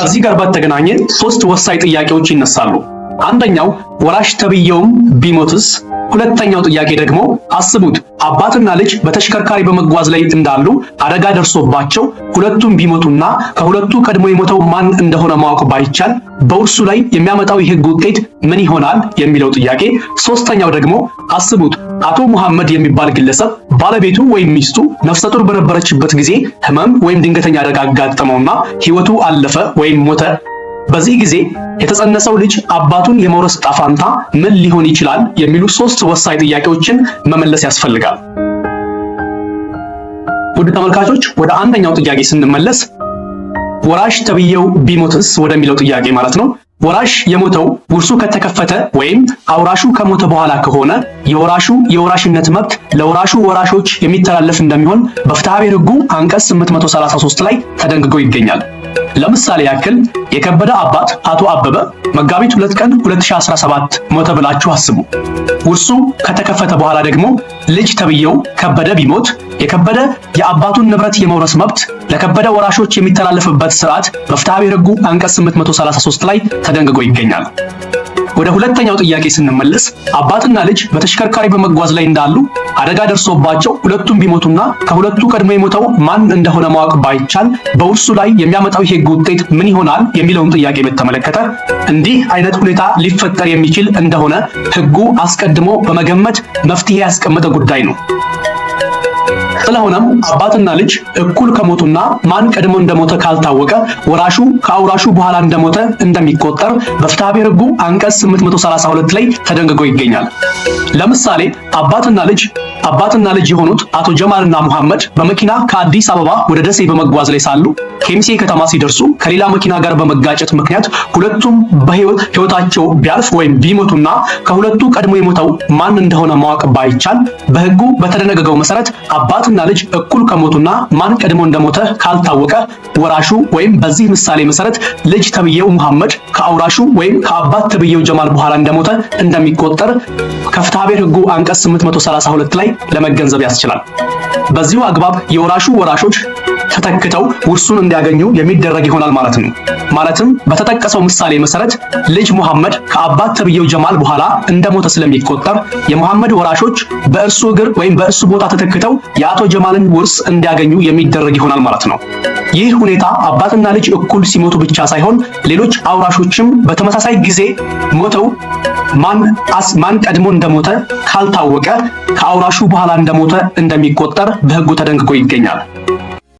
ከዚህ ጋር በተገናኘ ሶስት ወሳኝ ጥያቄዎች ይነሳሉ። አንደኛው ወራሽ ተብየውም ቢሞትስ? ሁለተኛው ጥያቄ ደግሞ አስቡት አባትና ልጅ በተሽከርካሪ በመጓዝ ላይ እንዳሉ አደጋ ደርሶባቸው ሁለቱም ቢሞቱና ከሁለቱ ቀድሞ የሞተው ማን እንደሆነ ማወቅ ባይቻል በውርሱ ላይ የሚያመጣው የሕግ ውጤት ምን ይሆናል የሚለው ጥያቄ። ሶስተኛው ደግሞ አስቡት አቶ መሐመድ የሚባል ግለሰብ ባለቤቱ ወይም ሚስቱ ነፍሰ ጡር በነበረችበት ጊዜ ህመም ወይም ድንገተኛ አደጋ አጋጠመውና ሕይወቱ አለፈ ወይም ሞተ። በዚህ ጊዜ የተጸነሰው ልጅ አባቱን የመውረስ ዕጣ ፈንታ ምን ሊሆን ይችላል የሚሉ ሶስት ወሳኝ ጥያቄዎችን መመለስ ያስፈልጋል። ውድ ተመልካቾች ወደ አንደኛው ጥያቄ ስንመለስ ወራሽ ተብየው ቢሞትስ ወደሚለው ጥያቄ ማለት ነው። ወራሽ የሞተው ውርሱ ከተከፈተ ወይም አውራሹ ከሞተ በኋላ ከሆነ የወራሹ የወራሽነት መብት ለወራሹ ወራሾች የሚተላለፍ እንደሚሆን በፍትሐብሔር ሕጉ አንቀጽ 833 ላይ ተደንግጎ ይገኛል። ለምሳሌ ያክል የከበደ አባት አቶ አበበ መጋቢት 2 ቀን 2017 ሞተ ብላችሁ አስቡ። ውርሱ ከተከፈተ በኋላ ደግሞ ልጅ ተብየው ከበደ ቢሞት የከበደ የአባቱን ንብረት የመውረስ መብት ለከበደ ወራሾች የሚተላለፍበት ስርዓት በፍትሐብሔር ሕጉ አንቀጽ 833 ላይ ተደንግጎ ይገኛል። ወደ ሁለተኛው ጥያቄ ስንመለስ አባትና ልጅ በተሽከርካሪ በመጓዝ ላይ እንዳሉ አደጋ ደርሶባቸው ሁለቱም ቢሞቱና ከሁለቱ ቀድሞ የሞተው ማን እንደሆነ ማወቅ ባይቻል በውርሱ ላይ የሚያመጣው የሕግ ውጤት ምን ይሆናል የሚለውን ጥያቄ በተመለከተ እንዲህ አይነት ሁኔታ ሊፈጠር የሚችል እንደሆነ ሕጉ አስቀድሞ በመገመት መፍትሄ ያስቀመጠ ጉዳይ ነው። ስለሆነም አባትና ልጅ እኩል ከሞቱና ማን ቀድሞ እንደሞተ ካልታወቀ ወራሹ ከአውራሹ በኋላ እንደሞተ እንደሚቆጠር በፍትሐብሔር ሕጉ አንቀጽ 832 ላይ ተደንግጎ ይገኛል። ለምሳሌ አባትና ልጅ የሆኑት አቶ ጀማልና መሐመድ በመኪና ከአዲስ አበባ ወደ ደሴ በመጓዝ ላይ ሳሉ ኬሚሴ ከተማ ሲደርሱ ከሌላ መኪና ጋር በመጋጨት ምክንያት ሁለቱም ሕይወታቸው ቢያልፍ ወይም ቢሞቱና ከሁለቱ ቀድሞ የሞተው ማን እንደሆነ ማወቅ ባይቻል በሕጉ በተደነገገው መሰረት አባትና ልጅ እኩል ከሞቱና ማን ቀድሞ እንደሞተ ካልታወቀ ወራሹ ወይም በዚህ ምሳሌ መሰረት ልጅ ተብየው መሐመድ ከአውራሹ ወይም ከአባት ተብየው ጀማል በኋላ እንደሞተ እንደሚቆጠር ከፍትሐብሔር ሕጉ አንቀጽ 832 ላይ ለመገንዘብ ያስችላል። በዚሁ አግባብ የወራሹ ወራሾች ተተክተው ውርሱን እንዲያገኙ የሚደረግ ይሆናል ማለት ነው። ማለትም በተጠቀሰው ምሳሌ መሰረት ልጅ መሐመድ ከአባት ተብየው ጀማል በኋላ እንደሞተ ስለሚቆጠር የመሐመድ ወራሾች በእርሱ እግር ወይም በእርሱ ቦታ ተተክተው የአቶ ጀማልን ውርስ እንዲያገኙ የሚደረግ ይሆናል ማለት ነው። ይህ ሁኔታ አባትና ልጅ እኩል ሲሞቱ ብቻ ሳይሆን ሌሎች አውራሾችም በተመሳሳይ ጊዜ ሞተው ማን ቀድሞ እንደሞተ ካልታወቀ ከአውራሹ በኋላ እንደሞተ እንደሚቆጠር በሕጉ ተደንግጎ ይገኛል።